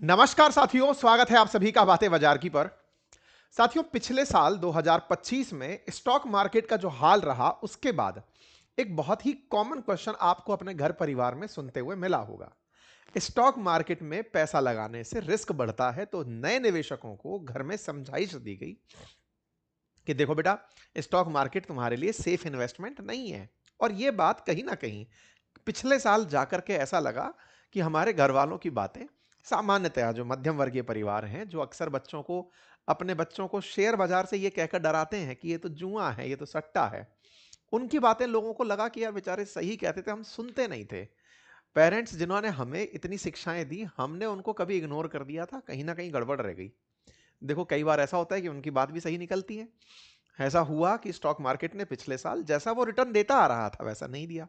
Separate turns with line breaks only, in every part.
नमस्कार साथियों, स्वागत है आप सभी का बातें बाजार की पर। साथियों, पिछले साल 2025 में स्टॉक मार्केट का जो हाल रहा, उसके बाद एक बहुत ही कॉमन क्वेश्चन आपको अपने घर परिवार में सुनते हुए मिला होगा। स्टॉक मार्केट में पैसा लगाने से रिस्क बढ़ता है, तो नए निवेशकों को घर में समझाइश दी गई कि देखो बेटा, स्टॉक मार्केट तुम्हारे लिए सेफ इन्वेस्टमेंट नहीं है। और यह बात कहीं ना कहीं पिछले साल जाकर के ऐसा लगा कि हमारे घर वालों की बातें, सामान्यतः जो मध्यम वर्गीय परिवार हैं, जो अक्सर अपने बच्चों को शेयर बाजार से ये कहकर डराते हैं कि ये तो जुआ है, ये तो सट्टा है, उनकी बातें लोगों को लगा कि यार बेचारे सही कहते थे, हम सुनते नहीं थे। पेरेंट्स जिन्होंने हमें इतनी शिक्षाएं दी, हमने उनको कभी इग्नोर कर दिया था, कहीं ना कहीं गड़बड़ रह गई। देखो, कई बार ऐसा होता है कि उनकी बात भी सही निकलती है। ऐसा हुआ कि स्टॉक मार्केट ने पिछले साल जैसा वो रिटर्न देता आ रहा था वैसा नहीं दिया।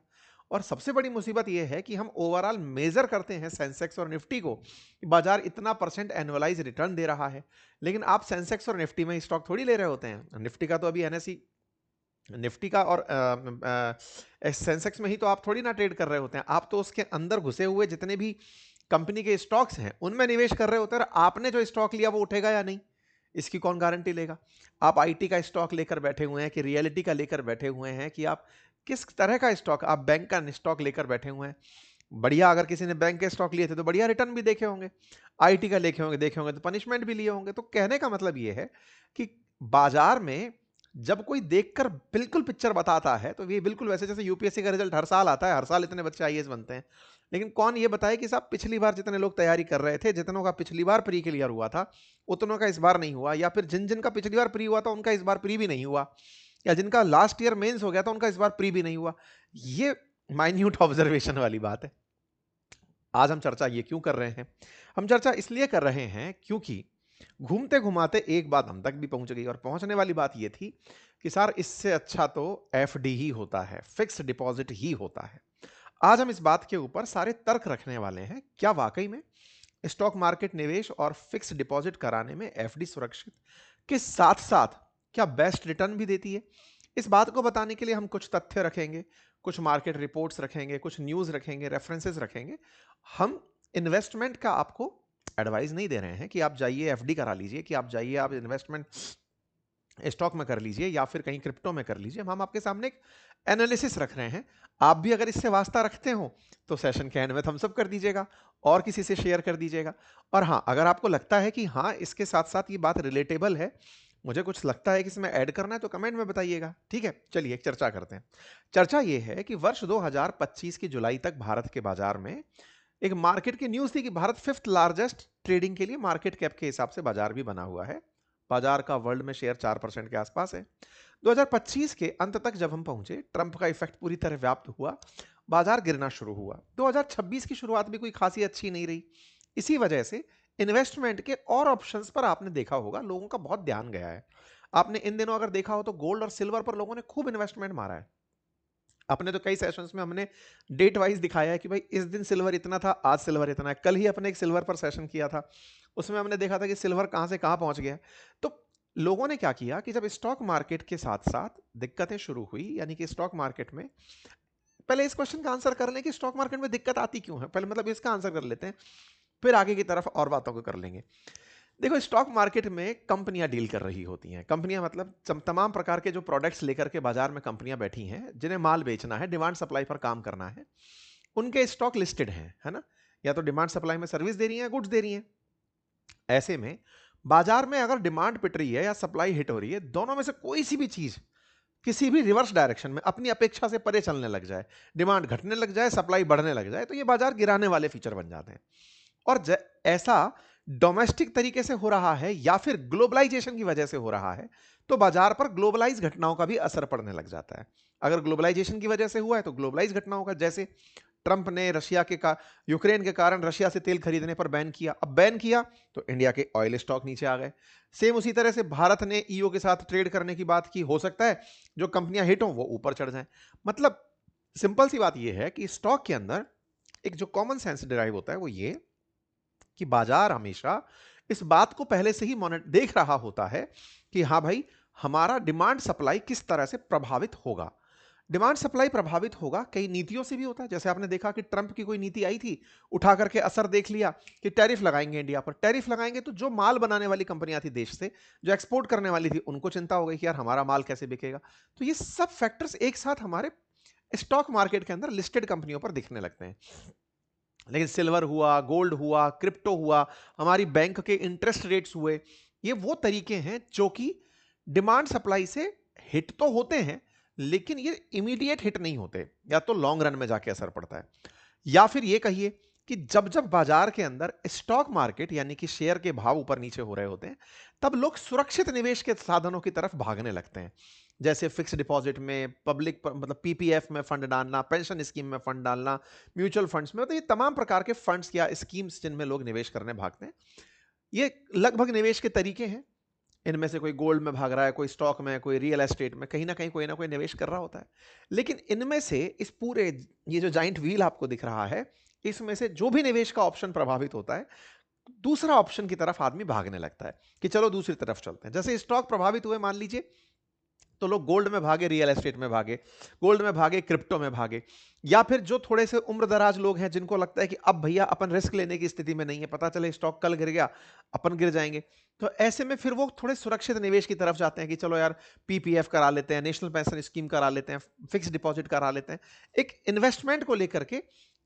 और सबसे बड़ी मुसीबत यह है कि हम ओवरऑल मेजर करते हैं सेंसेक्स और निफ्टी को कि बाजार इतना परसेंट एनुअलाइज रिटर्न दे रहा है, लेकिन आप सेंसेक्स और निफ्टी में स्टॉक थोड़ी ले रहे होते हैं। निफ्टी का तो अभी एनएसई, निफ्टी का और सेंसेक्स में ही तो आप थोड़ी ना ट्रेड कर रहे होते हैं। आप तो उसके अंदर घुसे हुए जितने भी कंपनी के स्टॉक्स हैं उनमें निवेश कर रहे होते हैं। और आपने जो स्टॉक लिया वो उठेगा या नहीं, इसकी कौन गारंटी लेगा। आप आईटी का स्टॉक लेकर बैठे हुए हैं कि रियलिटी का लेकर बैठे हुए हैं, कि आप किस तरह का स्टॉक, आप बैंक का स्टॉक लेकर बैठे हुए हैं। बढ़िया, अगर किसी ने बैंक के स्टॉक लिए थे तो बढ़िया रिटर्न भी देखे होंगे, आईटी का देखे होंगे तो पनिशमेंट भी लिए होंगे। तो कहने का मतलब यह है कि बाजार में जब कोई देखकर बिल्कुल पिक्चर बताता है, तो ये बिल्कुल वैसे जैसे यूपीएससी का रिजल्ट हर साल आता है, हर साल इतने बच्चे आईएएस बनते हैं, लेकिन कौन ये बताए कि साहब पिछली बार जितने लोग तैयारी कर रहे थे, जितनों का पिछली बार प्री क्लियर हुआ था, उतनों का इस बार नहीं हुआ। या फिर जिन जिन का पिछली बार प्री हुआ था उनका इस बार प्री भी नहीं हुआ, या जिनका लास्ट ईयर मेंस हो गया था उनका इस बार प्री भी नहीं हुआ। ये माइन्यूट ऑब्जर्वेशन वाली बात है। आज हम चर्चा ये क्यों कर रहे हैं? हम चर्चा इसलिए कर रहे हैं क्योंकि घूमते घुमाते एक बात हम तक भी पहुंच गई, और पहुंचने वाली बात यह थी कि सर इससे अच्छा तो एफडी ही होता है, फिक्स डिपॉजिट ही होता है। आज हम इस बात के ऊपर सारे तर्क रखने वाले हैं, क्या वाकई में स्टॉक मार्केट निवेश और फिक्स डिपॉजिट कराने में एफडी सुरक्षित के साथ साथ क्या बेस्ट रिटर्न भी देती है। इस बात को बताने के लिए हम कुछ तथ्य रखेंगे, कुछ मार्केट रिपोर्ट्स रखेंगे, कुछ न्यूज रखेंगे, रेफरेंसेस रखेंगे। हम इन्वेस्टमेंट का आपको एडवाइस नहीं दे रहे हैं कि आप जाइए एफडी करा लीजिए, कि आप जाइए आप इन्वेस्टमेंट स्टॉक में कर लीजिए या फिर कहीं क्रिप्टो में कर लीजिए। हम आपके सामने एक एनालिसिस रख रहे हैं। आप भी अगर इससे वास्ता रखते हो तो सेशन के एंड में थम्स अप कर दीजिएगा और किसी से शेयर कर दीजिएगा। और हाँ, अगर आपको लगता है कि हाँ इसके साथ साथ ये बात रिलेटेबल है, मुझे कुछ लगता है कि इसमें ऐड करना है, तो कमेंट में बताइएगा। ठीक है, चलिए एक चर्चा करते हैं। चर्चा ये है कि वर्ष 2025 की जुलाई तक भारत के बाजार में एक मार्केट की न्यूज थी कि भारत फिफ्थ लार्जेस्ट ट्रेडिंग के लिए मार्केट कैप के हिसाब से बाजार भी बना हुआ है। बाजार का वर्ल्ड में शेयर 4% के आसपास है। 2025 के अंत तक जब हम पहुंचे, ट्रंप का इफेक्ट पूरी तरह व्याप्त हुआ, बाजार गिरना शुरू हुआ। 2026 की शुरुआत भी कोई खासी अच्छी नहीं रही। इसी वजह से इन्वेस्टमेंट के और ऑप्शंस पर आपने देखा होगा लोगों का बहुत ध्यान गया है। आपने इन दिनों अगर देखा हो तो गोल्ड और सिल्वर पर लोगों ने खूब इन्वेस्टमेंट मारा है। अपने तो कई सेशंस में हमने डेट वाइज दिखाया है कि भाई इस दिन सिल्वर इतना था, आज सिल्वर इतना है। कल ही अपने एक सिल्वर पर सेशन किया था, उसमें हमने देखा था कि सिल्वर कहां से कहां पहुंच गया। तो लोगों ने क्या किया कि जब स्टॉक मार्केट के साथ साथ दिक्कतें शुरू हुई, यानी कि स्टॉक मार्केट में, पहले इस क्वेश्चन का आंसर कर लें कि स्टॉक मार्केट में दिक्कत आती क्यों है, पहले मतलब इसका आंसर कर लेते हैं, फिर आगे की तरफ और बातों को कर लेंगे। देखो, स्टॉक मार्केट में कंपनियां डील कर रही होती हैं। कंपनियां मतलब तमाम प्रकार के जो प्रोडक्ट्स लेकर के बाजार में कंपनियां बैठी हैं, जिन्हें माल बेचना है, डिमांड सप्लाई पर काम करना है, उनके स्टॉक लिस्टेड हैं, है ना। या तो डिमांड सप्लाई में सर्विस दे रही हैं, गुड्स दे रही हैं। ऐसे में बाजार में अगर डिमांड पिट रही है या सप्लाई हिट हो रही है, दोनों में से कोई सी भी चीज किसी भी रिवर्स डायरेक्शन में अपनी अपेक्षा से परे चलने लग जाए, डिमांड घटने लग जाए, सप्लाई बढ़ने लग जाए, तो ये बाजार गिराने वाले फीचर बन जाते हैं। और ऐसा डोमेस्टिक तरीके से हो रहा है या फिर ग्लोबलाइजेशन की वजह से हो रहा है, तो बाजार पर ग्लोबलाइज घटनाओं का भी असर पड़ने लग जाता है। अगर ग्लोबलाइजेशन की वजह से हुआ है तो ग्लोबलाइज घटनाओं का, जैसे ट्रंप ने यूक्रेन के कारण रशिया से तेल खरीदने पर बैन किया। अब बैन किया तो इंडिया के ऑयल स्टॉक नीचे आ गए। सेम उसी तरह से भारत ने ईओ के साथ ट्रेड करने की बात की, हो सकता है जो कंपनियां हिट हो वो ऊपर चढ़ जाएं। मतलब सिंपल सी बात यह है कि स्टॉक के अंदर एक जो कॉमन सेंस डिराइव होता है वो ये कि बाजार हमेशा इस बात को पहले से ही देख रहा होता है कि हाँ भाई, हमारा डिमांड सप्लाई किस तरह से प्रभावित होगा। डिमांड सप्लाई प्रभावित होगा, कई नीतियों से भी होता है। जैसे आपने देखा कि ट्रंप की कोई नीति आई थी, उठा करके असर देख लिया कि टैरिफ लगाएंगे इंडिया पर। टैरिफ लगाएंगे तो जो माल बनाने वाली कंपनियां थी देश से, जो एक्सपोर्ट करने वाली थी, उनको चिंता हो गई कि यार हमारा माल कैसे बिकेगा। तो ये सब फैक्टर्स एक साथ हमारे स्टॉक मार्केट के अंदर लिस्टेड कंपनियों पर दिखने लगते हैं। लेकिन सिल्वर हुआ, गोल्ड हुआ, क्रिप्टो हुआ, हमारी बैंक के इंटरेस्ट रेट्स हुए, ये वो तरीके हैं जो कि डिमांड सप्लाई से हिट तो होते हैं, लेकिन ये इमीडिएट हिट नहीं होते, या तो लॉन्ग रन में जाके असर पड़ता है। या फिर ये कहिए कि जब जब बाजार के अंदर स्टॉक मार्केट यानी कि शेयर के भाव ऊपर नीचे हो रहे होते हैं, तब लोग सुरक्षित निवेश के साधनों की तरफ भागने लगते हैं। जैसे फिक्स डिपॉजिट में, मतलब पीपीएफ में फंड डालना, पेंशन स्कीम में फंड डालना, म्यूचुअल फंड्स में, तो ये तमाम प्रकार के फंड्स या स्कीम्स जिनमें लोग निवेश करने भागते हैं। ये लगभग निवेश के तरीके हैं। इनमें से कोई गोल्ड में भाग रहा है, कोई स्टॉक में, कोई रियल एस्टेट में, कहीं ना कोई निवेश कर रहा होता है। लेकिन इनमें से इस पूरे, ये जो जाइंट व्हील आपको दिख रहा है, इसमें से जो भी निवेश का ऑप्शन प्रभावित होता है, दूसरा ऑप्शन की तरफ आदमी भागने लगता है कि चलो दूसरी तरफ चलते हैं। जैसे स्टॉक प्रभावित हुए मान लीजिए, तो लोग गोल्ड में भागे, रियल एस्टेट में भागे, गोल्ड में भागे, क्रिप्टो में भागे। या फिर जो थोड़े से उम्र दराज लोग हैं, जिनको लगता है कि अब भैया अपन रिस्क लेने की स्थिति में नहीं है, पता चले स्टॉक कल गिर गया, अपन गिर जाएंगे, तो ऐसे में फिर वो थोड़े सुरक्षित निवेश की तरफ जाते हैं कि चलो यार पीपीएफ करा लेते हैं, नेशनल पेंशन स्कीम करा लेते हैं, फिक्स डिपॉजिट करा लेते हैं। एक इन्वेस्टमेंट को लेकर के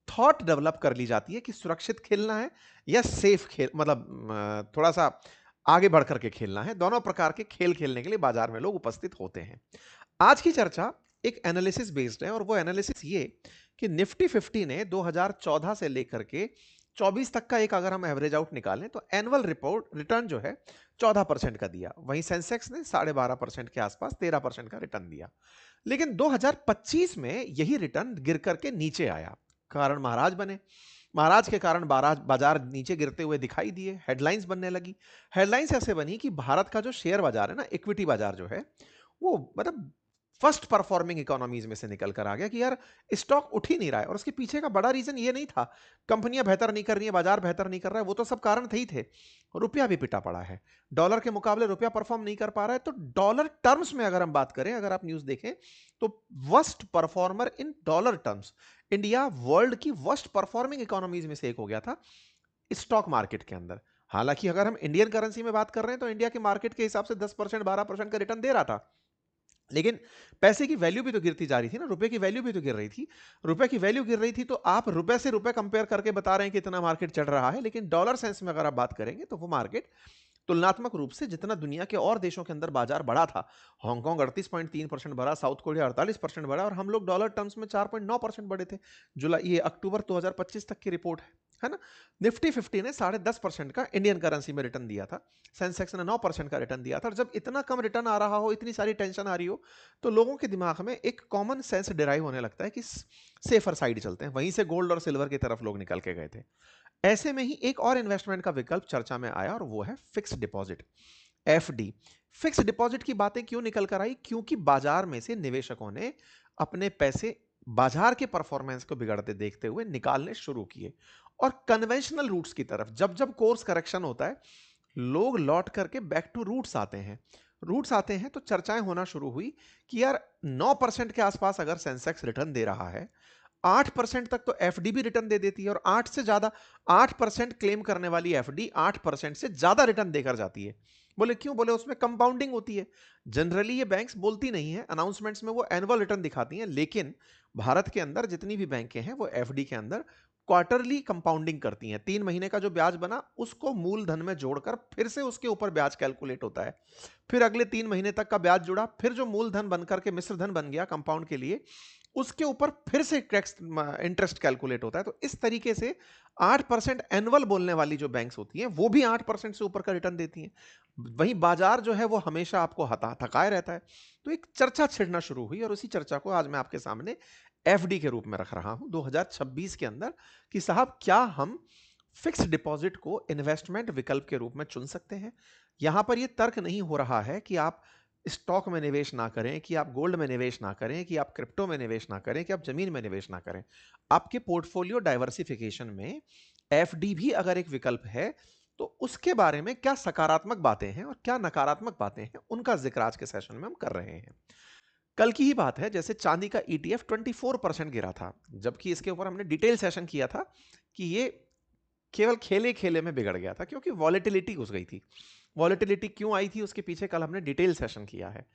थॉट डेवलप कर ली जाती है कि सुरक्षित खेलना है या सेफ खेल, मतलब थोड़ा सा आगे बढ़ करके खेलना है। दोनों प्रकार के खेल खेलने के लिए बाजार में लोग उपस्थित होते हैं। आज की चर्चा एक एनालिसिस बेस्ड है, और वो एनालिसिस ये कि निफ्टी 50 ने 2014 से लेकर के 24 तक का एक अगर हम एवरेज आउट निकालें तो एनुअल रिपोर्ट रिटर्न जो है 14% का दिया। वहीं सेंसेक्स ने 12.5% के आसपास 13% का रिटर्न दिया। लेकिन 2025 में यही रिटर्न गिर करके नीचे आया। कारण महाराज बने। महाराज के कारण बाजार नीचे गिरते हुए दिखाई दिए, हेडलाइंस बनने लगी। हेडलाइंस ऐसे बनी कि भारत का जो शेयर बाजार है ना, इक्विटी बाजार जो है, वो मतलब फर्स्ट परफॉर्मिंग इकोनॉमीज में से निकल कर आ गया कि यार स्टॉक उठ ही नहीं रहा है। और उसके पीछे का बड़ा रीजन ये नहीं था कंपनियां बेहतर नहीं कर रही है, बाजार बेहतर नहीं कर रहा है, वो तो सब कारण थे ही थे। रुपया भी पिटा पड़ा है, डॉलर के मुकाबले रुपया परफॉर्म नहीं कर पा रहा है। तो डॉलर टर्म्स में अगर हम बात करें, अगर आप न्यूज देखें, तो worst performer in dollar terms, India world की वर्स्ट परफॉर्मिंग इकोनॉमीज में से एक हो गया था स्टॉक मार्केट के अंदर। हालांकि अगर हम इंडियन करेंसी में बात कर रहे हैं तो इंडिया के मार्केट के हिसाब से 10% 12% का रिटर्न दे रहा था। लेकिन पैसे की वैल्यू भी तो गिरती जा रही थी ना, रुपए की वैल्यू भी तो गिर रही थी। रुपए की वैल्यू गिर रही थी, तो आप रुपए से रुपए कंपेयर करके बता रहे हैं कि इतना मार्केट चढ़ रहा है, लेकिन डॉलर सेंस में अगर आप बात करेंगे तो वो मार्केट तुलनात्मक रूप से जितना दुनिया के और देशों के अंदर बाजार बढ़ा था, हांगकांग 38.3% बढ़ा, साउथ कोरिया 48% बढ़ा, और हम लोग डॉलर टर्म्स में 4.9% बढ़े थे। जुलाई, ये अक्टूबर 2025 तक की रिपोर्ट है ना। निफ्टी 50 ने 10.5% का इंडियन करेंसी में रिटर्न दिया था, सेंसेक्स ने 9% का रिटर्न दिया था। और जब इतना कम रिटर्न आ रहा हो, इतनी सारी टेंशन आ रही हो, तो लोगों के दिमाग में एक कॉमन सेंस डिराइव होने लगता है कि सेफर साइड चलते हैं। वहीं से गोल्ड और सिल्वर की तरफ लोग निकल के गए थे। ऐसे में ही एक और इन्वेस्टमेंट का विकल्प चर्चा में आया, और वो है fix deposit, FD. Fix deposit की बातें क्यों निकल कर आई? क्योंकि बाजार में से निवेशकों ने अपने पैसे बाजार के परफॉर्मेंस को बिगड़ते देखते हुए निकालने शुरू किए, और कन्वेंशनल रूट्स की तरफ, जब जब कोर्स करेक्शन होता है, लोग लौट करके बैक टू रूट्स आते हैं। रूट्स आते हैं तो चर्चाएं होना शुरू हुई कि यार 9% के आसपास अगर सेंसेक्स रिटर्न दे रहा है, 8% तक तो एफडी भी रिटर्न दे देती है, और 8 से ज्यादा, 8% क्लेम करने वाली एफडी 8% से ज्यादा रिटर्न देकर जाती है। बोले क्यों? बोले उसमें कंपाउंडिंग होती है। जनरली ये बैंक्स बोलती नहीं है, अनाउंसमेंट्स में वो एनुअल रिटर्न दिखाती हैं, लेकिन भारत के अंदर जितनी भी बैंकें हैं वो एफडी के अंदर क्वार्टरली कंपाउंडिंग करती हैं। 3 महीने का जो ब्याज बना उसको मूलधन में जोड़कर फिर से उसके ऊपर ब्याज कैलकुलेट होता है। फिर अगले 3 महीने तक का ब्याज जुड़ा, फिर जो मूलधन बनकर के मिश्रधन बन गया कंपाउंड के लिए, उसके ऊपर फिर से टैक्स इंटरेस्ट कैलकुलेट होता है। तो इस तरीके से 8% एनुअल बोलने वाली जो बैंक्स होती हैं वो भी 8% से ऊपर का रिटर्न देती हैं। वहीं बाजार जो है वो हमेशा आपको हता थकाए रहता है। तो एक चर्चा छिड़ना शुरू हुई, और उसी चर्चा को आज मैं आपके सामने एफडी के रूप में रख रहा हूं 2026 के अंदर, कि साहब क्या हम फिक्स डिपॉजिट को इन्वेस्टमेंट विकल्प के रूप में चुन सकते हैं। यहां पर यह तर्क नहीं हो रहा है कि आप स्टॉक में निवेश ना करें, कि आप गोल्ड में निवेश ना करें, कि आप क्रिप्टो में निवेश ना करें, कि आप जमीन में निवेश ना करें। आपके पोर्टफोलियो डाइवर्सिफिकेशन में एफडी भी अगर एक विकल्प है, तो उसके बारे में क्या सकारात्मक बातें हैं और क्या नकारात्मक बातें हैं, उनका जिक्र आज के सेशन में हम कर रहे हैं। कल की ही बात है, जैसे चांदी का ईटीएफ 24% गिरा था, जबकि इसके ऊपर हमने डिटेल सेशन किया था कि ये केवल खेले खेले में बिगड़ गया था क्योंकि वॉलेटिलिटी घुस गई थी। वॉलेटिलिटी क्यों आई थी उसके पीछे कल हमने डिटेल सेशन किया है।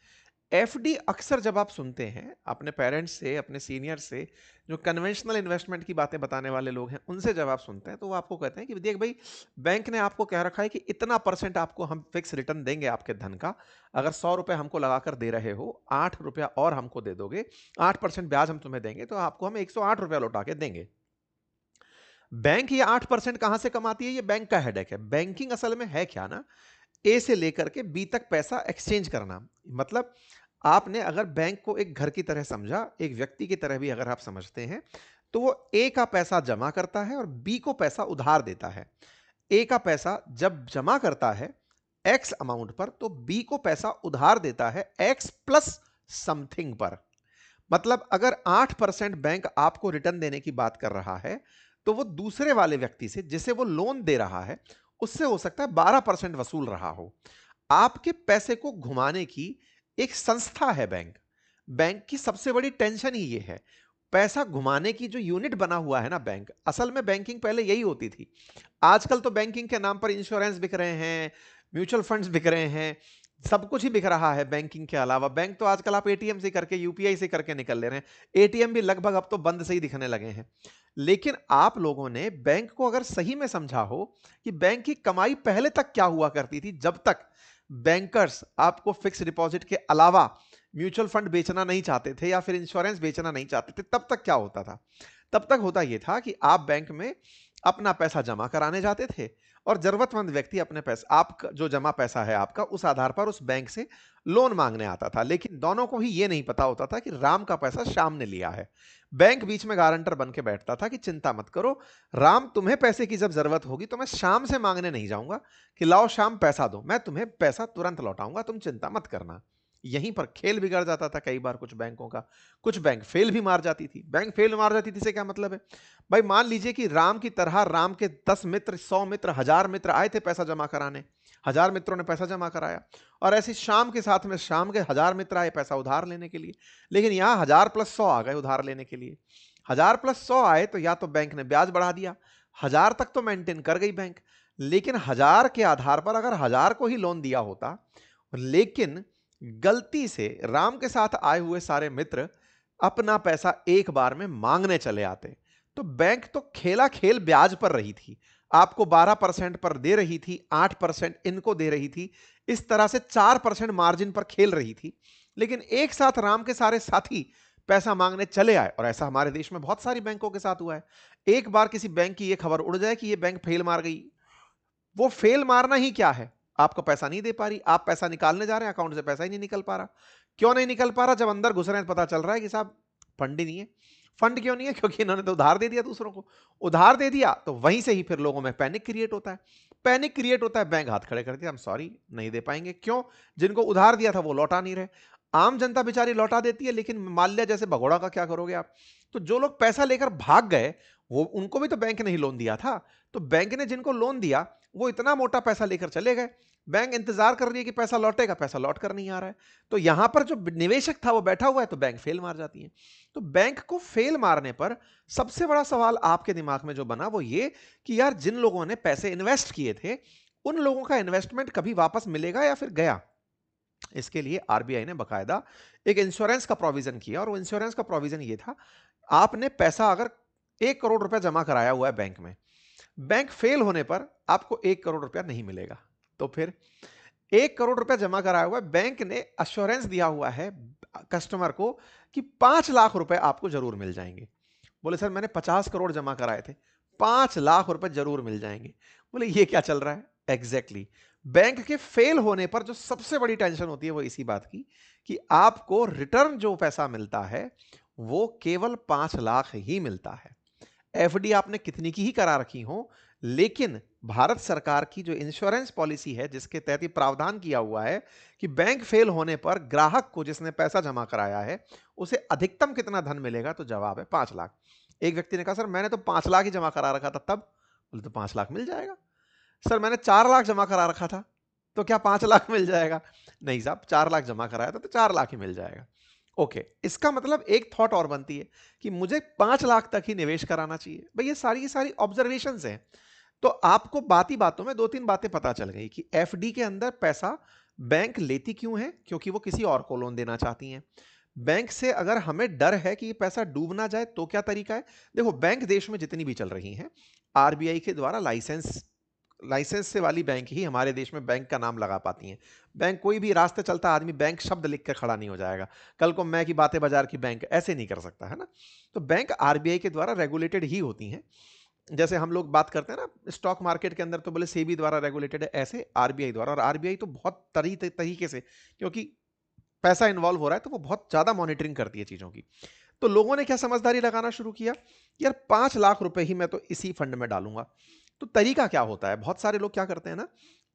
एफडी अक्सर जब आप सुनते हैं अपने पेरेंट्स से, अपने सीनियर से, जो कन्वेंशनल इन्वेस्टमेंट की बातें बताने वाले लोग हैं, उनसे जब आप सुनते हैं तो वो आपको कहते हैं कि देख भाई, बैंक ने आपको कह रखा है कि इतना परसेंट आपको हम फिक्स रिटर्न देंगे आपके धन का। अगर 100 रुपए हमको लगाकर दे रहे हो, 8 रुपया और हमको दे दोगे, 8% ब्याज हम तुम्हें देंगे, तो आपको हम 108 रुपया लौटा के देंगे। बैंक ये 8% कहां से कमाती है, ये बैंक का हेडेक है। बैंकिंग असल में है क्या ना, ए से लेकर के बी तक पैसा एक्सचेंज करना। मतलब आपने अगर बैंक को एक घर की तरह समझा, एक व्यक्ति की तरह भी अगर आप समझते हैं, तो वो ए का पैसा जमा करता है और बी को पैसा उधार देता है। ए का पैसा जब जमा करता है एक्स अमाउंट पर, तो बी को पैसा उधार देता है एक्स प्लस समथिंग पर। मतलब अगर 8% बैंक आपको रिटर्न देने की बात कर रहा है, तो वो दूसरे वाले व्यक्ति से, जिसे वो लोन दे रहा है, उससे हो सकता है 12% वसूल रहा हो। आपके पैसे को घुमाने की एक संस्था है बैंक। बैंक की सबसे बड़ी टेंशन ही ये है, पैसा घुमाने की जो यूनिट बना हुआ है ना बैंक। असल में बैंकिंग पहले यही होती थी। आजकल तो बैंकिंग के नाम पर इंश्योरेंस बिक रहे हैं, म्यूचुअल फंड्स बिक रहे हैं, सब कुछ ही बिक रहा है बैंकिंग के अलावा। बैंक तो आजकल आप एटीएम से करके, यूपीआई से करके निकल ले रहे हैं। एटीएम भी लगभग अब तो बंद से ही दिखने लगे हैं। लेकिन आप लोगों ने बैंक को अगर सही में समझा हो कि बैंक की कमाई पहले तक क्या हुआ करती थी, जब तक बैंकर्स आपको फिक्स डिपॉजिट के अलावा म्यूचुअल फंड बेचना नहीं चाहते थे या फिर इंश्योरेंस बेचना नहीं चाहते थे, तब तक क्या होता था? तब तक होता यह था कि आप बैंक में अपना पैसा जमा कराने जाते थे और जरूरतमंद व्यक्ति अपने पैसे, आपका जो जमा पैसा है आपका, उस आधार पर उस बैंक से लोन मांगने आता था। लेकिन दोनों को ही यह नहीं पता होता था कि राम का पैसा श्याम ने लिया है। बैंक बीच में गारंटर बन के बैठता था कि चिंता मत करो राम, तुम्हें पैसे की जब जरूरत होगी तो मैं श्याम से मांगने नहीं जाऊंगा कि लाओ श्याम पैसा दो, मैं तुम्हें पैसा तुरंत लौटाऊंगा, तुम चिंता मत करना। यहीं पर खेल बिगड़ जाता था कई बार कुछ बैंकों का। कुछ बैंक फेल भी मार जाती थी। बैंक फेल मार जाती थी से क्या मतलब है भाई? मान लीजिए कि राम की तरह राम के 10 मित्र, 100 मित्र, 1000 मित्र आए थे पैसा जमा कराने, 1000 मित्रों ने पैसा जमा कराया, और ऐसे शाम के साथ में शाम के 1000 मित्र आए पैसा उधार लेने के लिए। लेकिन यहां 1000 प्लस 100 आ गए उधार लेने के लिए। 1000 प्लस 100 आए तो या तो बैंक ने ब्याज बढ़ा दिया, 1000 तक तो मेंटेन कर गई बैंक, लेकिन 1000 के आधार पर अगर 1000 को ही लोन दिया होता, लेकिन गलती से राम के साथ आए हुए सारे मित्र अपना पैसा एक बार में मांगने चले आते, तो बैंक तो खेला खेल ब्याज पर रही थी। आपको 12% पर दे रही थी, 8% इनको दे रही थी, इस तरह से 4% मार्जिन पर खेल रही थी। लेकिन एक साथ राम के सारे साथी पैसा मांगने चले आए, और ऐसा हमारे देश में बहुत सारी बैंकों के साथ हुआ है। एक बार किसी बैंक की यह खबर उड़ जाए कि यह बैंक फेल मार गई, वो फेल मारना ही क्या है, आपको पैसा नहीं दे पा रही, आप पैसा निकालने जा रहे हैं, अकाउंट से पैसा ही नहीं निकल पा रहा। क्यों नहीं निकल पा रहा? जब अंदर घुस रहे हैं पता चल रहा है कि साहब फंड ही नहीं है। फंड क्यों नहीं है? क्योंकि इन्होंने तो उधार दे दिया दूसरों को। उधार दे दिया तो वहीं से ही फिर लोगों में पैनिक क्रिएट होता है। पैनिक क्रिएट होता है, बैंक हाथ खड़े कर दिया, हम सॉरी नहीं दे पाएंगे। क्यों? जिनको उधार दिया था वो लौटा नहीं रहे। आम जनता बेचारी लौटा देती है, लेकिन माल्या जैसे भगोड़ा का क्या करोगे आप? तो जो लोग पैसा लेकर भाग गए, वो उनको भी तो बैंक ने ही लोन दिया था। तो बैंक ने जिनको लोन दिया वो इतना मोटा पैसा लेकर चले गए। बैंक इंतजार कर रही है कि पैसा लौटेगा, पैसा लौट कर नहीं आ रहा है। तो यहां पर जो निवेशक था वो बैठा हुआ है, तो बैंक फेल मार जाती है। तो बैंक को फेल मारने पर सबसे बड़ा सवाल आपके दिमाग में जो बना वो ये कि यार, जिन लोगों ने पैसे इन्वेस्ट किए थे, उन लोगों का इन्वेस्टमेंट कभी वापस मिलेगा या फिर गया? इसके लिए आरबीआई ने बकायदा एक इंश्योरेंस का प्रोविजन किया, और वो इंश्योरेंस का प्रोविजन ये था, आपने पैसा अगर 1 करोड़ रुपया जमा कराया हुआ है बैंक में, बैंक फेल होने पर आपको 1 करोड़ रुपया नहीं मिलेगा। तो फिर 1 करोड़ रुपया जमा कराया हुआ है, बैंक ने अश्योरेंस दिया हुआ है कस्टमर को कि 5 लाख रुपए आपको जरूर मिल जाएंगे। बोले सर मैंने 50 करोड़ जमा कराए थे, 5 लाख रुपए जरूर मिल जाएंगे। बोले ये क्या चल रहा है? एग्जैक्टली बैंक के फेल होने पर जो सबसे बड़ी टेंशन होती है वो इसी बात की कि आपको रिटर्न जो पैसा मिलता है वो केवल 5 लाख ही मिलता है। एफडी आपने कितनी की ही करा रखी हो, लेकिन भारत सरकार की जो इंश्योरेंस पॉलिसी है, जिसके तहत ये प्रावधान किया हुआ है कि बैंक फेल होने पर ग्राहक को, जिसने पैसा जमा कराया है, उसे अधिकतम कितना धन मिलेगा, तो जवाब है 5 लाख। एक व्यक्ति ने कहा सर मैंने तो 5 लाख ही जमा करा रखा था, तब? बोले तो 5 लाख मिल जाएगा। सर मैंने 4 लाख जमा करा रखा था, तो क्या 5 लाख मिल जाएगा? नहीं साहब, 4 लाख जमा कराया था तो 4 लाख ही मिल जाएगा। ओके, इसका मतलब एक थॉट और बनती है कि मुझे 5 लाख तक ही निवेश कराना चाहिए। भाई ये सारी ऑब्जर्वेशंस हैं। तो आपको बात ही बातों में 2-3 बातें पता चल गई कि एफडी के अंदर पैसा बैंक लेती क्यों है? क्योंकि वो किसी और को लोन देना चाहती हैं। बैंक से अगर हमें डर है कि ये पैसा डूब ना जाए तो क्या तरीका है? देखो बैंक देश में जितनी भी चल रही हैं, आरबीआई के द्वारा लाइसेंस लाइसेंस से वाली बैंक ही हमारे देश में बैंक का नाम लगा पाती हैं। बैंक कोई भी रास्ते चलता आदमी बैंक शब्द लिख के खड़ा नहीं हो जाएगा। कल को मैं की बातें बाजार की बैंक ऐसे नहीं कर सकता, है ना? तो बैंक आरबीआई के द्वारा रेगुलेटेड ही होती हैं। जैसे हम लोग बात करते हैं ना स्टॉक मार्केट के अंदर तो बोले सेबी द्वारा रेगुलेटेड है, ऐसे आरबीआई द्वारा। और आरबीआई तो बहुत तरीके से, क्योंकि पैसा इन्वॉल्व हो रहा है तो वो बहुत ज्यादा मॉनिटरिंग करती है चीजों की। तो लोगों ने क्या समझदारी लगाना शुरू किया, यार 5 लाख रुपए ही मैं तो इसी फंड में डालूंगा। तो तरीका क्या होता है, बहुत सारे लोग क्या करते हैं ना,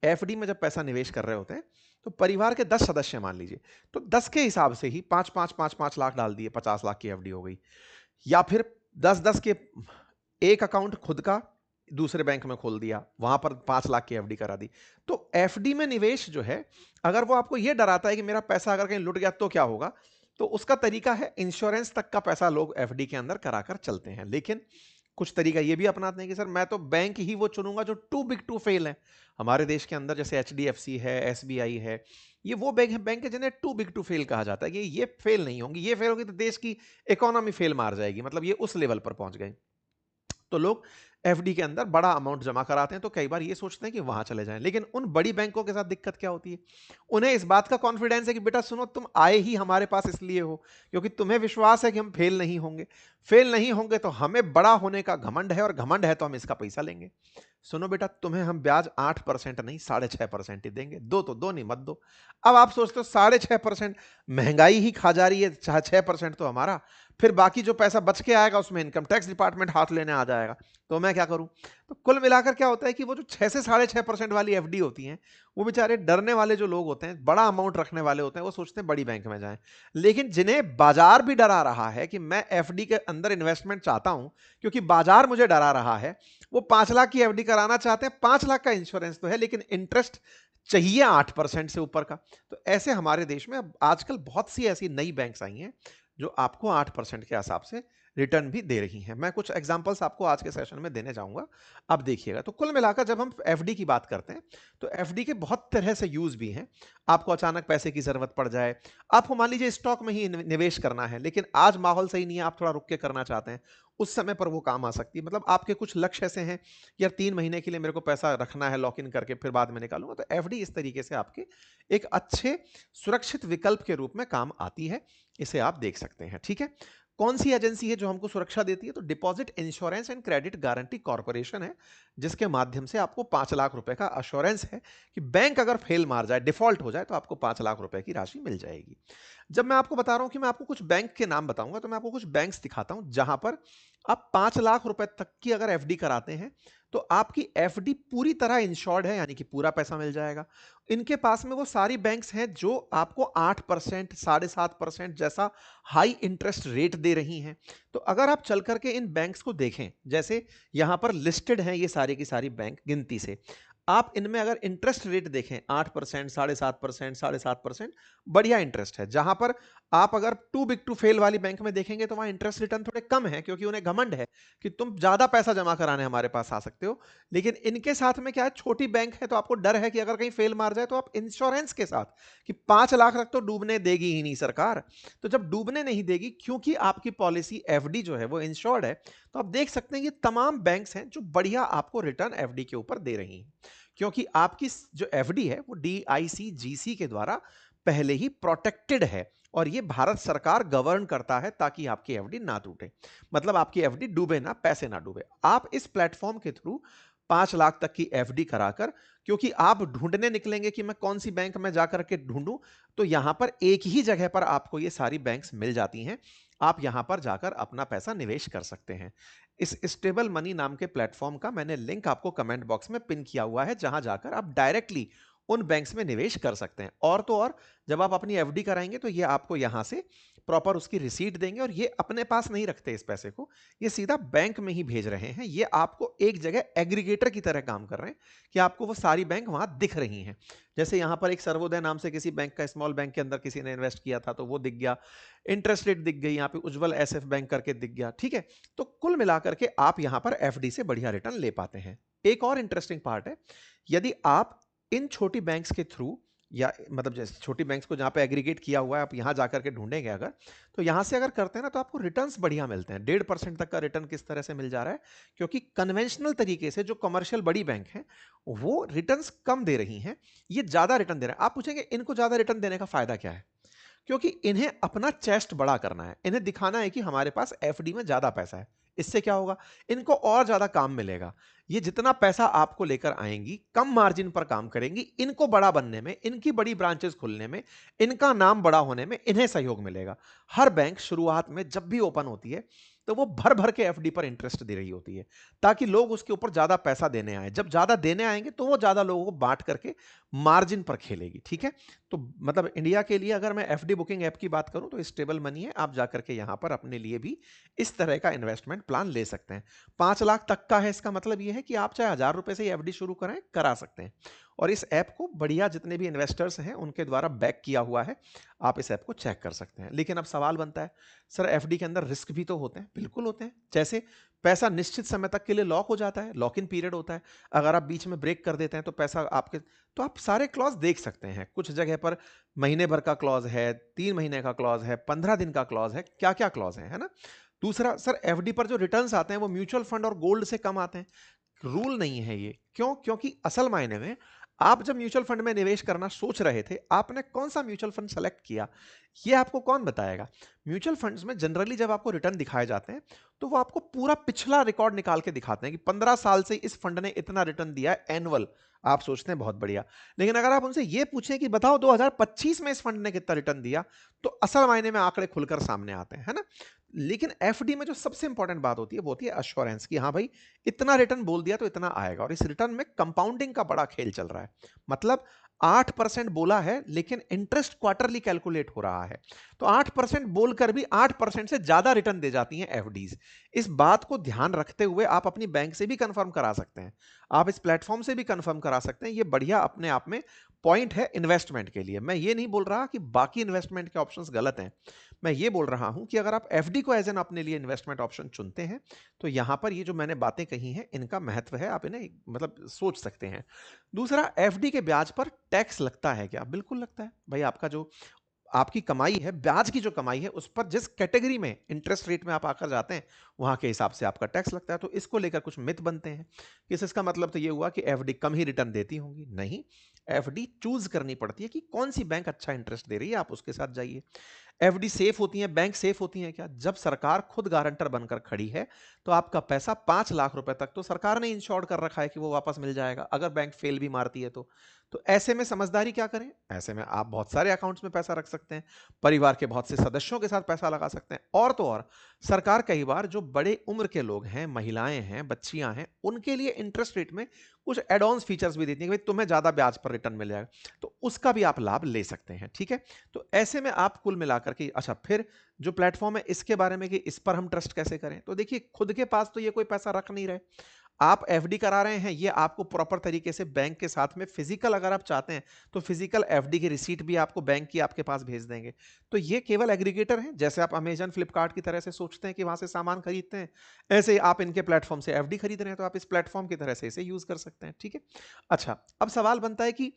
एफडी में जब पैसा निवेश कर रहे होते हैं तो परिवार के 10 सदस्य मान लीजिए, तो 10 के हिसाब से ही 5 5 5 5 लाख डाल दिए, 50 लाख की एफडी हो गई। या फिर 10 10 के एक अकाउंट खुद का दूसरे बैंक में खोल दिया, वहां पर 5 लाख की एफडी करा दी। तो एफडी में निवेश जो है, अगर वो आपको यह डराता है कि मेरा पैसा अगर कहीं लुट गया तो क्या होगा, तो उसका तरीका है इंश्योरेंस तक का पैसा लोग एफडी के अंदर कराकर चलते हैं। लेकिन कुछ तरीका ये भी अपनाते हैं कि सर मैं तो बैंक ही वो चुनूंगा जो टू बिग टू फेल है। हमारे देश के अंदर जैसे एचडीएफसी है, एसबीआई है, ये वो बैंक है जिन्हें टू बिग टू फेल कहा जाता है कि ये फेल नहीं होंगी, ये फेल होगी तो देश की इकोनॉमी फेल मार जाएगी, मतलब ये उस लेवल पर पहुंच गए। तो लोग एफडी के अंदर बड़ा अमाउंट जमा कराते हैं, तो कई बार ये सोचते हैं कि वहां चले जाएं। लेकिन उन बड़ी बैंकों के साथ दिक्कत क्या होती है, उन्हें इस बात का कॉन्फिडेंस है कि बेटा सुनो, तुम आए ही हमारे पास इसलिए हो क्योंकि तुम्हें विश्वास है कि हम फेल नहीं होंगे। फेल नहीं होंगे तो हमें बड़ा होने का घमंड है, और घमंड है तो हम इसका पैसा लेंगे। सुनो बेटा, तुम्हें हम ब्याज 8% नहीं 6.5% ही देंगे, दो तो दो, नहीं मत दो। अब आप सोचते हो 6.5%, महंगाई ही खा जा रही है, 6% तो हमारा, फिर बाकी जो पैसा बच के आएगा उसमें इनकम टैक्स डिपार्टमेंट हाथ लेने आ जाएगा, तो मैं क्या करूं? तो कुल मिलाकर क्या होता है कि वो जो 6 से 6.5% वाली एफडी होती हैं, वो बेचारे डरने वाले जो लोग होते हैं, बड़ा अमाउंट रखने वाले होते हैं, वो सोचते हैं बड़ी बैंक में जाएं। लेकिन जिन्हें बाजार भी डरा रहा है कि मैं एफडी के अंदर इन्वेस्टमेंट चाहता हूं क्योंकि बाजार मुझे डरा रहा है, वो 5 लाख की एफडी कराना चाहते हैं। 5 लाख का इंश्योरेंस तो है लेकिन इंटरेस्ट चाहिए 8% से ऊपर का। तो ऐसे हमारे देश में अब आजकल बहुत सी ऐसी नई बैंक्स आई हैं जो आपको 8% के हिसाब से रिटर्न भी दे रही हैं। मैं कुछ एग्जांपल्स आपको आज के सेशन में देने जाऊंगा, अब देखिएगा। तो कुल मिलाकर जब हम एफडी की बात करते हैं तो एफडी के बहुत तरह से यूज भी हैं। आपको अचानक पैसे की जरूरत पड़ जाए, आपको मान लीजिए स्टॉक में ही निवेश करना है लेकिन आज माहौल सही नहीं है, आप थोड़ा रुक के करना चाहते हैं, उस समय पर वो काम आ सकती है। मतलब आपके कुछ लक्ष्य ऐसे हैं, यार 3 महीने के लिए मेरे को पैसा रखना है लॉक इन करके, फिर बाद में निकालूंगा, तो एफडी इस तरीके से आपके एक अच्छे सुरक्षित विकल्प के रूप में काम आती है। इसे आप देख सकते हैं, ठीक है। कौन सी एजेंसी है जो हमको सुरक्षा देती है? तो deposit insurance and credit guarantee corporation है, जिसके माध्यम से आपको 5 लाख रुपए का अश्योरेंस है कि बैंक अगर फेल मार जाए, डिफॉल्ट हो जाए, तो आपको 5 लाख रुपए की राशि मिल जाएगी। जब मैं आपको बता रहा हूं कि मैं आपको कुछ बैंक के नाम बताऊंगा, तो मैं आपको कुछ बैंक्स दिखाता हूं जहां पर आप 5 लाख रुपए तक की अगर एफडी कराते हैं तो आपकी एफडी पूरी तरह इंश्योर्ड है, यानी कि पूरा पैसा मिल जाएगा। इनके पास में वो सारी बैंक्स हैं जो आपको 8%, 7.5% जैसा हाई इंटरेस्ट रेट दे रही हैं। तो अगर आप चल करके इन बैंक्स को देखें, जैसे यहां पर लिस्टेड हैं ये सारी की सारी बैंक गिनती से, आप इनमें अगर इंटरेस्ट रेट देखें 8%, 7.5%, 7.5%, बढ़िया इंटरेस्ट है। जहां पर आप अगर टू बिग टू फेल वाली बैंक में देखेंगे तो वहां इंटरेस्ट रिटर्न थोड़े कम है, क्योंकि उन्हें घमंड है कि तुम ज्यादा पैसा जमा कराने हमारे पास आ सकते हो। लेकिन इनके साथ में क्या है, छोटी बैंक है तो आपको डर है कि अगर कहीं फेल मार जाए तो आप इंश्योरेंस के साथ कि 5 लाख तक तो डूबने देगी ही नहीं सरकार। तो जब डूबने नहीं देगी, क्योंकि आपकी पॉलिसी एफडी जो है वो इंश्योर्ड है, तो आप देख सकते हैं ये तमाम बैंक्स हैं जो बढ़िया आपको रिटर्न एफडी के ऊपर दे रही हैं, क्योंकि आपकी जो एफडी है वो डीआईसीजीसी के द्वारा पहले ही प्रोटेक्टेड है, और ये भारत सरकार गवर्न करता है ताकि आपकी एफडी ना टूटे, मतलब आपकी एफडी डूबे ना, पैसे ना डूबे। आप इस प्लेटफॉर्म के थ्रू 5 लाख तक की एफडी कराकर, क्योंकि आप ढूंढने निकलेंगे कि मैं कौन सी बैंक में जाकर के ढूंढूं, तो यहां पर एक ही जगह पर आपको ये सारी बैंक्स मिल जाती हैं। आप यहां पर जाकर अपना पैसा निवेश कर सकते हैं। इस स्टेबल मनी नाम के प्लेटफॉर्म का मैंने लिंक आपको कमेंट बॉक्स में पिन किया हुआ है, जहां जाकर आप डायरेक्टली उन बैंक्स में निवेश कर सकते हैं। और तो और जब आप अपनी एफडी कराएंगे तो ये आपको यहां से प्रॉपर उसकी रिसीट देंगे, और ये अपने पास नहीं रखते इस पैसे को, ये सीधा बैंक में ही भेज रहे हैं। ये आपको एक जगह एग्रीगेटर की तरह काम कर रहे हैं कि आपको वो सारी बैंक वहां दिख रही हैं। जैसे यहां पर एक सर्वोदय नाम से किसी बैंक का, स्मॉल बैंक के अंदर किसी ने इन्वेस्ट किया था तो वो दिख गया, इंटरेस्ट रेट दिख गई, यहाँ पे उज्जवल एसएफ बैंक करके दिख गया। ठीक है, तो कुल मिलाकर के आप यहां पर एफडी से बढ़िया रिटर्न ले पाते हैं। एक और इंटरेस्टिंग पार्ट है, यदि आप इन छोटी बैंक्स के थ्रू, या मतलब जैसे छोटी बैंक्स को जहां पे एग्रीगेट किया हुआ है आप यहां जाकर के ढूंढेंगे अगर, तो यहां से अगर करते हैं ना तो आपको रिटर्न्स बढ़िया मिलते हैं। 1.5% तक का रिटर्न किस तरह से मिल जा रहा है, क्योंकि कन्वेंशनल तरीके से जो कमर्शियल बड़ी बैंक है वो रिटर्न्स कम दे रही हैं, ये ज्यादा रिटर्न दे रहे हैं। आप पूछेंगे इनको ज्यादा रिटर्न देने का फायदा क्या है? क्योंकि इन्हें अपना चेस्ट बड़ा करना है, इन्हें दिखाना है कि हमारे पास एफडी में ज्यादा पैसा है। इससे क्या होगा, इनको और ज्यादा काम मिलेगा। ये जितना पैसा आपको लेकर आएंगी कम मार्जिन पर काम करेंगी, इनको बड़ा बनने में, इनकी बड़ी ब्रांचेस खुलने में, इनका नाम बड़ा होने में इन्हें सहयोग मिलेगा। हर बैंक शुरुआत में जब भी ओपन होती है तो वो भर भर के एफडी पर इंटरेस्ट दे रही होती है, ताकि लोग उसके ऊपर ज्यादा पैसा देने आए। जब ज्यादा देने आएंगे तो वो ज्यादा लोगों को बांट करके मार्जिन पर खेलेगी। ठीक है, तो मतलब इंडिया के लिए अगर मैं एफडी बुकिंग ऐप की बात करूं तो स्टेबल मनी है, आप जाकर के यहां पर अपने लिए भी इस तरह का इन्वेस्टमेंट प्लान ले सकते हैं। 5 लाख तक का है, इसका मतलब यह है कि आप चाहे 1000 रुपए से ही एफडी शुरू करें, करा सकते हैं। और इस ऐप को बढ़िया जितने भी इन्वेस्टर्स हैं उनके द्वारा बैक किया हुआ है, आप इस ऐप को चेक कर सकते हैं। लेकिन अब सवाल बनता है, सर एफडी के अंदर रिस्क भी तो होते हैं। बिल्कुल होते हैं, जैसे पैसा निश्चित समय तक के लिए लॉक हो जाता है, लॉक इन पीरियड होता है। अगर आप बीच में ब्रेक कर देते हैं तो पैसा आपके, तो आप सारे क्लॉज देख सकते हैं। कुछ जगह पर महीने भर का क्लॉज है, 3 महीने का क्लॉज है, 15 दिन का क्लॉज है, क्या क्या क्लॉज है ना। दूसरा, सर एफडी पर जो रिटर्न्स आते हैं वो म्यूचुअल फंड और गोल्ड से कम आते हैं। रूल नहीं है ये, क्यों? क्योंकि असल मायने में आप जब म्यूचुअल फंड में निवेश करना सोच रहे थे, आपने कौन सा म्यूचुअल फंड सेलेक्ट किया, ये आपको कौन बताएगा? म्यूचुअल फंड्स में जनरली जब आपको रिटर्न दिखाए जाते हैं तो वो आपको पूरा पिछला रिकॉर्ड निकाल के दिखाते हैं कि 15 साल से इस फंड ने इतना रिटर्न दिया है एनुअल। आप सोचते हैं बहुत बढ़िया, लेकिन अगर आप उनसे ये पूछें कि बताओ 2025 में इस फंड ने कितना रिटर्न दिया, तो असल मायने में आंकड़े खुलकर सामने आते हैं, है ना। लेकिन एफडी में जो सबसे इंपॉर्टेंट बात होती है वो होती है अश्योरेंस, कि हाँ भाई इतना रिटर्न बोल दिया तो इतना आएगा, और इस रिटर्न में कंपाउंडिंग का बड़ा खेल चल रहा है। मतलब 8% बोला है लेकिन इंटरेस्ट क्वार्टरली कैलकुलेट हो रहा है, तो 8% बोलकर भी 8% से ज्यादा रिटर्न दे जाती हैं एफडीज। इस बात को ध्यान रखते हुए आप अपनी बैंक से भी कंफर्म करा सकते हैं, आप इस प्लेटफॉर्म से भी कंफर्म करा सकते हैं। ये बढ़िया अपने आप में पॉइंट है इन्वेस्टमेंट के लिए। मैं ये नहीं बोल रहा कि बाकी इन्वेस्टमेंट के ऑप्शंस गलत हैं, मैं ये बोल रहा हूं कि अगर आप एफडी को एज एन अपने लिए इन्वेस्टमेंट ऑप्शन चुनते हैं तो यहां पर ये जो मैंने बातें कही हैं इनका महत्व है, आप इन्हें मतलब सोच सकते हैं। दूसरा, एफडी के ब्याज पर टैक्स लगता है क्या? बिल्कुल लगता है भाई। आपका जो आपकी कमाई है, ब्याज की जो कमाई है, उस पर जिस कैटेगरी में इंटरेस्ट रेट में आप आकर जाते हैं वहां के हिसाब से आपका टैक्स लगता है। तो इसको लेकर कुछ मिथ बनते हैं कि इसका मतलब तो ये हुआ कि एफडी कम ही रिटर्न देती होंगी। नहीं, एफडी चूज करनी पड़ती है कि कौन सी बैंक अच्छा इंटरेस्ट दे रही है, आप उसके साथ जाइए। एफडी सेफ होती है, बैंक सेफ होती है क्या? जब सरकार खुद गारंटर बनकर खड़ी है तो आपका पैसा 5 लाख रुपए तक तो सरकार ने इंश्योर्ड कर रखा है कि वो वापस मिल जाएगा अगर बैंक फेल भी मारती है तो ऐसे में समझदारी क्या करें? ऐसे में आप बहुत सारे अकाउंट्स में पैसा रख सकते हैं, परिवार के बहुत से सदस्यों के साथ पैसा लगा सकते हैं। और तो और सरकार कई बार जो बड़े उम्र के लोग हैं, महिलाएं हैं, बच्चियां हैं, उनके लिए इंटरेस्ट रेट में कुछ एडवांस फीचर्स भी देती है कि भाई तुम्हें ज्यादा ब्याज पर रिटर्न मिल जाएगा, तो उसका भी आप लाभ ले सकते हैं। ठीक है, तो ऐसे में आप कुल मिलाकर के, अच्छा फिर जो प्लेटफॉर्म है इसके बारे में कि इस पर हम ट्रस्ट कैसे करें, तो देखिए खुद के पास तो ये कोई पैसा रख नहीं रहे, आप एफडी करा रहे हैं, ये आपको प्रॉपर तरीके से बैंक के साथ में फिजिकल, अगर आप चाहते हैं तो फिजिकल एफडी की रिसीट भी आपको बैंक की आपके पास भेज देंगे। तो ये केवल एग्रीगेटर हैं, जैसे आप अमेजन फ्लिपकार्ट की तरह से सोचते हैं कि वहां से सामान खरीदते हैं, ऐसे ही आप इनके प्लेटफॉर्म से एफडी खरीद रहे हैं, तो आप इस प्लेटफॉर्म की तरह से इसे यूज कर सकते हैं। ठीक है, अच्छा अब सवाल बनता है कि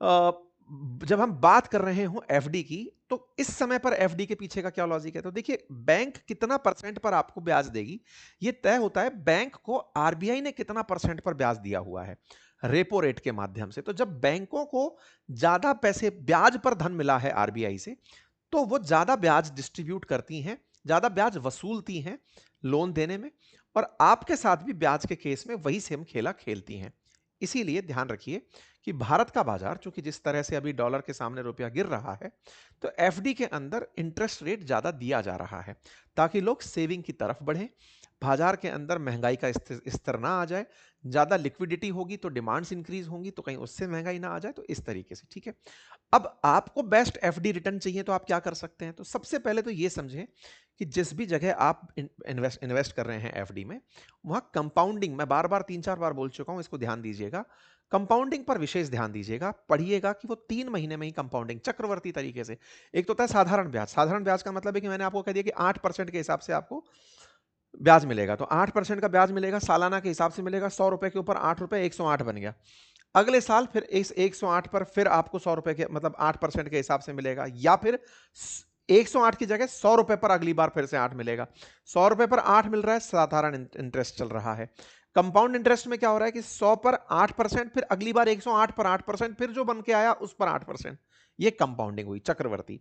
अ, जब हम बात कर रहे हो एफडी की, तो इस समय पर एफडी के पीछे का क्या लॉजिक है? तो देखिए बैंक कितना परसेंट पर आपको ब्याज देगी ये तय होता है बैंक को आरबीआई ने कितना परसेंट पर ब्याज दिया हुआ है रेपो रेट के माध्यम से। तो जब बैंकों को ज्यादा पैसे ब्याज पर धन मिला है आरबीआई से, तो वो ज्यादा ब्याज डिस्ट्रीब्यूट करती हैं, ज्यादा ब्याज वसूलती हैं लोन देने में, और आपके साथ भी ब्याज के केस में वही सेम खेला खेलती हैं। इसीलिए ध्यान रखिए कि भारत का बाजार चूंकि जिस तरह से अभी डॉलर के सामने रुपया गिर रहा है, तो एफडी के अंदर इंटरेस्ट रेट ज्यादा दिया जा रहा है ताकि लोग सेविंग की तरफ बढ़ें, बाजार के अंदर महंगाई का स्तर ना आ जाए, ज़्यादा लिक्विडिटी होगी तो डिमांड्स इंक्रीज होंगी, तो कहीं उससे महंगाई ना आ जाए, तो इस तरीके से, ठीक है। अब आपको बेस्ट एफडी रिटर्न चाहिए तो आप क्या कर सकते हैं? तो सबसे पहले तो ये समझें कि जिस भी जगह आप इन्वेस्ट कर रहे हैं एफडी में, वहां कंपाउंडिंग, मैं बार बार 3-4 बार बोल चुका हूं, इसको ध्यान दीजिएगा, कंपाउंडिंग पर विशेष ध्यान दीजिएगा, पढ़िएगा कि वो 3 महीने में ही कंपाउंडिंग चक्रवर्ती तरीके से। एक तो होता है साधारण ब्याज, साधारण ब्याज का मतलब है कि मैंने आपको कह दिया कि 8% के हिसाब से आपको ब्याज मिलेगा, तो 8% का ब्याज मिलेगा, सालाना के हिसाब से मिलेगा, 100 रुपए के ऊपर 8 रुपए, 108 बन गया। अगले साल फिर इस 108 पर फिर आपको 100 रुपए के मतलब 8% के हिसाब से मिलेगा, या फिर 108 की जगह 100 रुपए पर अगली बार फिर से 8 मिलेगा। 100 रुपए पर 8 मिल रहा है, साधारण इंटरेस्ट चल रहा है। कंपाउंड इंटरेस्ट में क्या हो रहा है कि 100 पर 8%, फिर अगली बार 108 पर 8%, फिर जो बन के आया उस पर 8%। ये कंपाउंडिंग हुई चक्रवर्ती।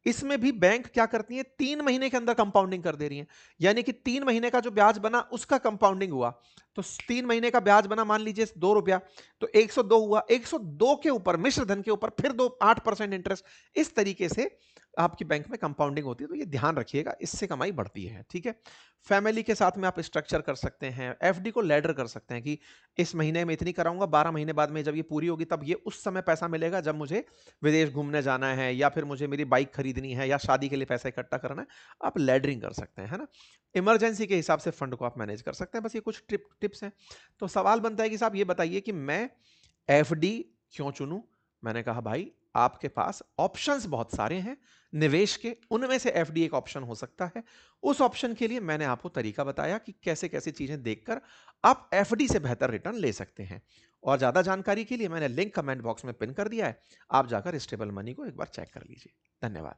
इसमें भी बैंक क्या करती है, 3 महीने के अंदर कंपाउंडिंग कर दे रही है, यानी कि 3 महीने का जो ब्याज बना उसका कंपाउंडिंग हुआ। तो 3 महीने का ब्याज बना मान लीजिए 2 रुपया, तो 102 हुआ, 102 के ऊपर मिश्र धन के ऊपर फिर 8% इंटरेस्ट। इस तरीके से आपकी बैंक में कंपाउंडिंग होती है, तो ये ध्यान रखिएगा, इससे कमाई बढ़ती है, ठीक है। फैमिली के साथ में आप स्ट्रक्चर कर सकते हैं, एफडी को लैडर कर सकते हैं कि इस महीने में इतनी कराऊंगा, 12 महीने बाद में जब ये पूरी होगी तब ये उस समय पैसा मिलेगा जब मुझे विदेश घूमने जाना है, या फिर मुझे मेरी बाइक खरीदनी है, या शादी के लिए पैसा इकट्ठा करना है। आप लैडरिंग कर सकते हैं, है ना। इमरजेंसी के हिसाब से फंड को आप मैनेज कर सकते हैं। बस ये कुछ टिप्स हैं। तो सवाल बनता है कि साहब ये बताइए कि मैं एफडी क्यों चुनूं? मैंने कहा भाई, आपके पास ऑप्शंस बहुत सारे हैं निवेश के, उनमें से एफडी एक ऑप्शन हो सकता है। उस ऑप्शन के लिए मैंने आपको तरीका बताया कि कैसे कैसे चीजें देखकर आप एफडी से बेहतर रिटर्न ले सकते हैं। और ज्यादा जानकारी के लिए मैंने लिंक कमेंट बॉक्स में पिन कर दिया है, आप जाकर स्टेबल मनी को एक बार चेक कर लीजिए। धन्यवाद।